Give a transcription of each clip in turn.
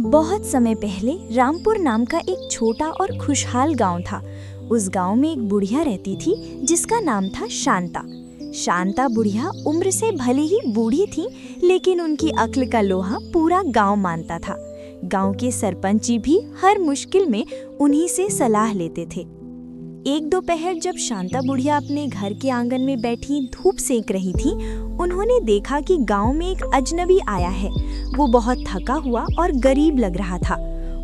बहुत समय पहले रामपुर नाम का एक छोटा और खुशहाल गांव था। उस गांव में एक बुढ़िया रहती थी जिसका नाम था शांता। शांता बुढ़िया उम्र से भले ही बूढ़ी थी, लेकिन उनकी अक्ल का लोहा पूरा गांव मानता था। गांव के सरपंच जी भी हर मुश्किल में उन्हीं से सलाह लेते थे। एक दोपहर जब शांता बुढ़िया अपने घर के आंगन में बैठी धूप सेक रही थी, उन्होंने देखा कि गांव में एक अजनबी आया है। वो बहुत थका हुआ और गरीब लग रहा था।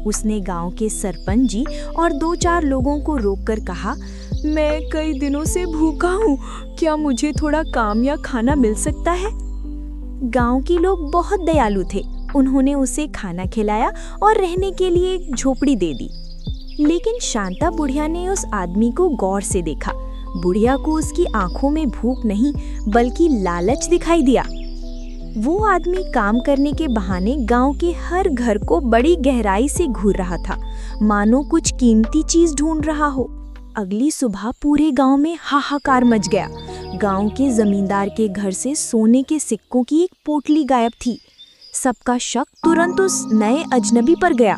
उसने गांव के सरपंच जी और 2-4 लोगों को रोककर कहा, मैं कई दिनों से भूखा हूँ, क्या मुझे थोड़ा काम या खाना मिल सकता है? गांव के लोग बहुत दयालु थे। उन्होंने उसे खाना खिलाया और रहने के लिए एक झोपड़ी दे दी। लेकिन शांता बुढ़िया ने उस आदमी को गौर से देखा। बुढ़िया को उसकी आंखों में भूख नहीं बल्कि लालच दिखाई दिया। वो आदमी काम करने के बहाने गांव के हर घर को बड़ी गहराई से घूर रहा था, मानो कुछ कीमती चीज ढूंढ रहा हो। अगली सुबह पूरे गांव में हाहाकार मच गया। गांव के जमींदार के घर से सोने के सिक्कों की एक पोटली गायब थी। सबका शक तुरंत उस नए अजनबी पर गया।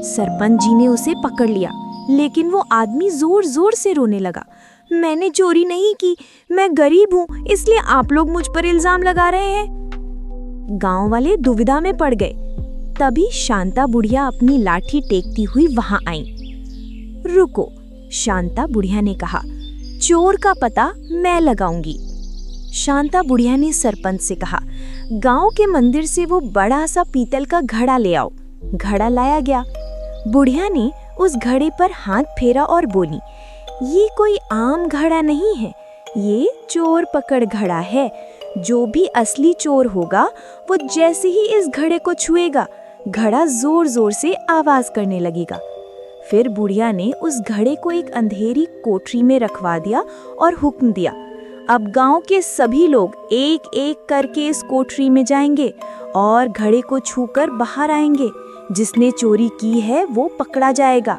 सरपंच जी ने उसे पकड़ लिया, लेकिन वो आदमी जोर जोर से रोने लगा। मैंने चोरी नहीं की, मैं गरीब हूँ, इसलिए आप लोग मुझ पर इल्जाम लगा रहे हैं। गांव वाले दुविधा में पड़ गए। तभी शांता बुढ़िया अपनी लाठी टेकती हुई वहां आई। रुको, शांता बुढ़िया ने कहा, चोर का पता मैं लगाऊंगी। शांता बुढ़िया ने सरपंच से कहा, गांव के मंदिर से वो बड़ा सा पीतल का घड़ा ले आओ। घड़ा लाया गया। बुढ़िया ने उस घड़े पर हाथ फेरा और बोली, ये कोई आम घड़ा नहीं है, ये चोर पकड़ घड़ा है। जो भी असली चोर होगा वो जैसे ही इस घड़े को छुएगा, घड़ा जोर जोर से आवाज करने लगेगा। फिर बुढ़िया ने उस घड़े को एक अंधेरी कोठरी में रखवा दिया और हुक्म दिया, अब गांव के सभी लोग एक एक करके इस कोठरी में जाएंगे और घड़े को छूकर बाहर आएंगे। जिसने चोरी की है वो पकड़ा जाएगा।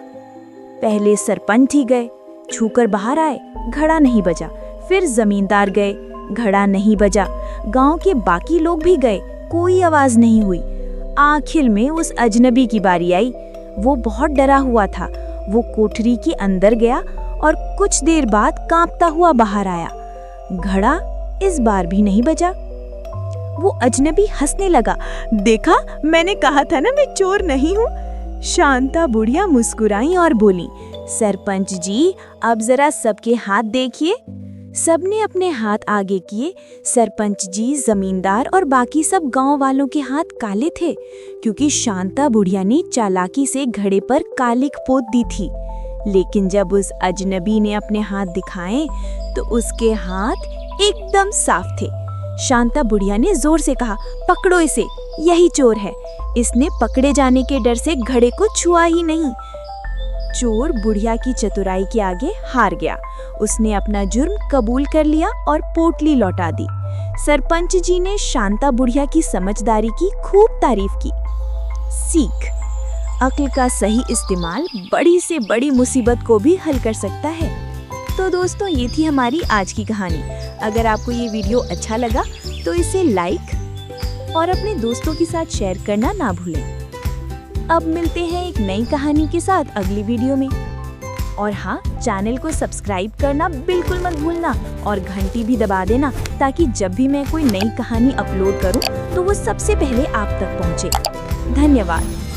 पहले सरपंच ही गए, छूकर बाहर आए, घड़ा नहीं बजा। फिर जमींदार गए, घड़ा नहीं बजा। गांव के बाकी लोग भी गए, कोई आवाज नहीं हुई। आखिर में उस अजनबी की बारी आई। वो बहुत डरा हुआ था। वो कोठरी के अंदर गया और कुछ देर बाद कांपता हुआ बाहर आया। घड़ा इस बार भी नहीं बजा। वो अजनबी हंसने लगा, देखा, मैंने कहा था ना मैं चोर नहीं हूँ। शांता बुढ़िया मुस्कुराई और बोली, सरपंच जी, अब जरा सबके हाथ देखिए। सबने अपने हाथ आगे किए। सरपंच जी, जमींदार और बाकी सब गांव वालों के हाथ काले थे, क्योंकि शांता बुढ़िया ने चालाकी से घड़े पर कालिक पोत दी थी। लेकिन जब उस अजनबी ने अपने हाथ दिखाए तो उसके हाथ एकदम साफ थे। शांता बुढ़िया ने जोर से कहा, पकड़ो इसे, यही चोर है। इसने पकड़े जाने के डर से घड़े को छुआ ही नहीं। चोर बुढ़िया की चतुराई के आगे हार गया। उसने अपना जुर्म कबूल कर लिया और पोटली लौटा दी। सरपंच जी ने शांता बुढ़िया की समझदारी की खूब तारीफ की। सीख, अक्ल का सही इस्तेमाल बड़ी से बड़ी मुसीबत को भी हल कर सकता है। तो दोस्तों, ये थी हमारी आज की कहानी। अगर आपको ये वीडियो अच्छा लगा तो इसे लाइक और अपने दोस्तों के साथ शेयर करना ना भूलें। अब मिलते हैं एक नई कहानी के साथ अगली वीडियो में। और हाँ, चैनल को सब्सक्राइब करना बिल्कुल मत भूलना और घंटी भी दबा देना, ताकि जब भी मैं कोई नई कहानी अपलोड करूं तो वो सबसे पहले आप तक पहुंचे। धन्यवाद।